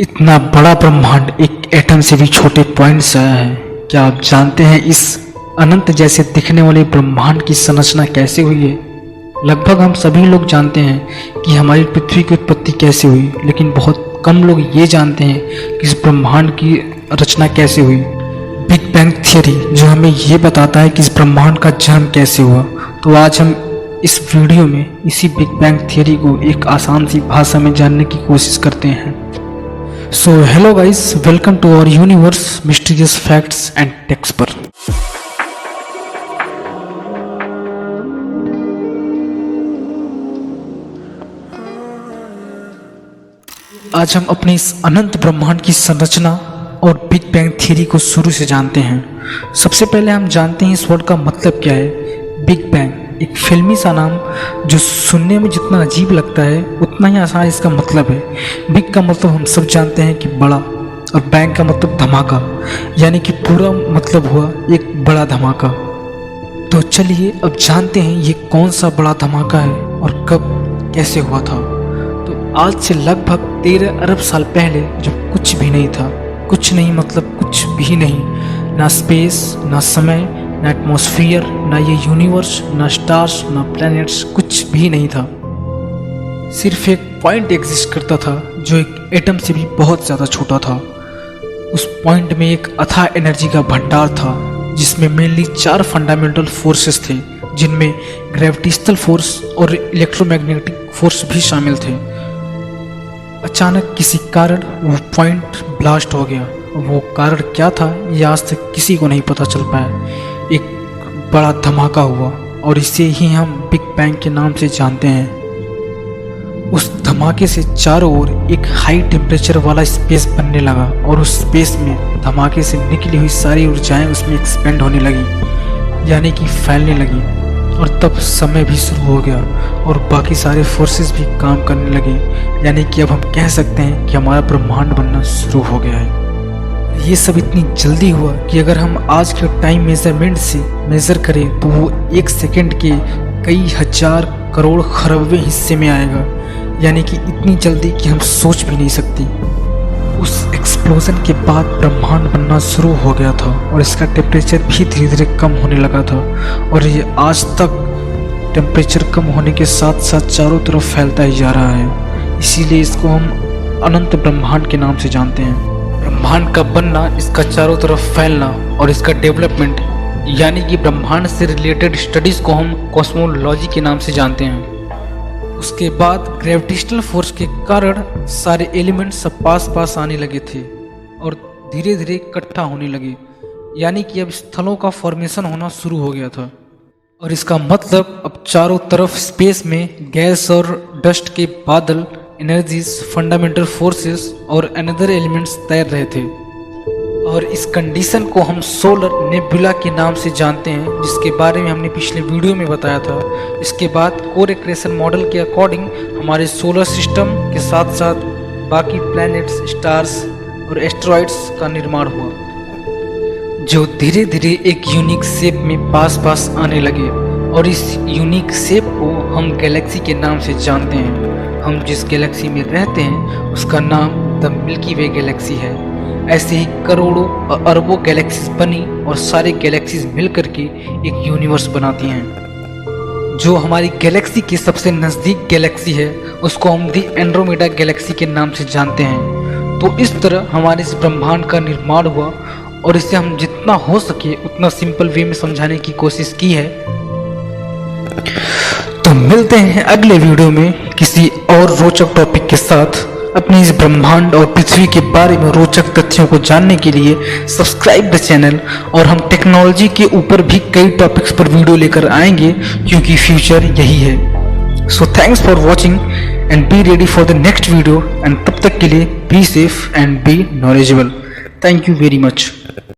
इतना बड़ा ब्रह्मांड एक एटम से भी छोटे पॉइंट से आया है। क्या आप जानते हैं इस अनंत जैसे दिखने वाले ब्रह्मांड की संरचना कैसे हुई है? लगभग हम सभी लोग जानते हैं कि हमारी पृथ्वी की उत्पत्ति कैसे हुई, लेकिन बहुत कम लोग ये जानते हैं कि इस ब्रह्मांड की रचना कैसे हुई। बिग बैंग थियरी जो हमें ये बताता है कि इस ब्रह्मांड का जन्म कैसे हुआ। तो आज हम इस वीडियो में इसी बिग बैंग थियरी को एक आसान सी भाषा में जानने की कोशिश करते हैं। So hello guys, welcome to our universe mysterious facts and techs पर। आज हम अपने इस अनंत ब्रह्मांड की संरचना और बिग बैंग थियरी को शुरू से जानते हैं। सबसे पहले हम जानते हैं इस वर्ड का मतलब क्या है। बिग बैंग एक फिल्मी सा नाम जो सुनने में जितना अजीब लगता है उतना ही आसान इसका मतलब है। बिग का मतलब हम सब जानते हैं कि बड़ा, और बैंग का मतलब धमाका, यानी कि पूरा मतलब हुआ एक बड़ा धमाका। तो चलिए अब जानते हैं ये कौन सा बड़ा धमाका है और कब कैसे हुआ था। तो आज से लगभग 13 अरब साल पहले जब कुछ भी नहीं था, कुछ नहीं मतलब कुछ भी नहीं, ना स्पेस, ना समय, ना एटमॉस्फेयर, ना ये यूनिवर्स, ना स्टार्स, ना प्लैनेट्स, कुछ भी नहीं था। सिर्फ एक पॉइंट एग्जिस्ट करता था जो एक एटम से भी बहुत ज़्यादा छोटा था। उस पॉइंट में एक अथाह एनर्जी का भंडार था जिसमें मेनली 4 फंडामेंटल फोर्सेस थे, जिनमें ग्रेविटेशनल फोर्स और इलेक्ट्रोमैग्नेटिक फोर्स भी शामिल थे। अचानक किसी कारण वो पॉइंट ब्लास्ट हो गया। वो कारण क्या था ये आज तक किसी को नहीं पता चल पाया। एक बड़ा धमाका हुआ और इसे ही हम बिग बैंग के नाम से जानते हैं। उस धमाके से चारों ओर एक हाई टेम्परेचर वाला स्पेस बनने लगा और उस स्पेस में धमाके से निकली हुई सारी ऊर्जाएं उसमें एक्सपेंड होने लगी, यानी कि फैलने लगी। और तब समय भी शुरू हो गया और बाकी सारे फोर्सेस भी काम करने लगे, यानी कि अब हम कह सकते हैं कि हमारा ब्रह्मांड बनना शुरू हो गया है। ये सब इतनी जल्दी हुआ कि अगर हम आज के टाइम मेजरमेंट से मेज़र करें तो वो 1 सेकंड के कई हजार करोड़ खरबवें हिस्से में आएगा, यानी कि इतनी जल्दी कि हम सोच भी नहीं सकती। उस एक्सप्लोजन के बाद ब्रह्मांड बनना शुरू हो गया था और इसका टेम्परेचर भी धीरे धीरे कम होने लगा था, और ये आज तक टेम्परेचर कम होने के साथ साथ चारों तरफ फैलता ही जा रहा है। इसीलिए इसको हम अनंत ब्रह्मांड के नाम से जानते हैं। ब्रह्मांड का बनना, इसका चारों तरफ फैलना और इसका डेवलपमेंट, यानी कि ब्रह्मांड से रिलेटेड स्टडीज़ को हम कॉस्मोलॉजी के नाम से जानते हैं। उसके बाद ग्रेविटेशनल फोर्स के कारण सारे एलिमेंट्स सब पास पास आने लगे थे और धीरे धीरे इकट्ठा होने लगे, यानी कि अब स्थलों का फॉर्मेशन होना शुरू हो गया था। और इसका मतलब अब चारों तरफ स्पेस में गैस और डस्ट के बादल, एनर्जीज, फंडामेंटल फोर्सेस और अनदर एलिमेंट्स तैर रहे थे। और इस कंडीशन को हम सोलर नेबुला के नाम से जानते हैं, जिसके बारे में हमने पिछले वीडियो में बताया था। इसके बाद कोर एक्रेशन मॉडल के अकॉर्डिंग हमारे सोलर सिस्टम के साथ साथ बाकी प्लैनेट्स, स्टार्स और एस्टेरॉइड्स का निर्माण हुआ, जो धीरे धीरे एक यूनिक शेप में पास पास आने लगे। और इस यूनिक शेप को हम गैलेक्सी के नाम से जानते हैं। हम जिस गैलेक्सी में रहते हैं उसका नाम द मिल्की वे गैलेक्सी है। ऐसे ही करोड़ों और अरबों गैलेक्सीज बनी और सारे गैलेक्सीज मिलकर के एक यूनिवर्स बनाती हैं। जो हमारी गैलेक्सी की सबसे नज़दीक गैलेक्सी है उसको हम दी एंड्रोमेडा गैलेक्सी के नाम से जानते हैं। तो इस तरह हमारे इस ब्रह्मांड का निर्माण हुआ और इसे हम जितना हो सके उतना सिंपल वे में समझाने की कोशिश की है। तो मिलते हैं अगले वीडियो में किसी और रोचक टॉपिक के साथ। अपने इस ब्रह्मांड और पृथ्वी के बारे में रोचक तथ्यों को जानने के लिए सब्सक्राइब द चैनल, और हम टेक्नोलॉजी के ऊपर भी कई टॉपिक्स पर वीडियो लेकर आएंगे क्योंकि फ्यूचर यही है। So thanks for watching and be ready for the next video, and तब तक के लिए be safe and be knowledgeable. Thank you very much.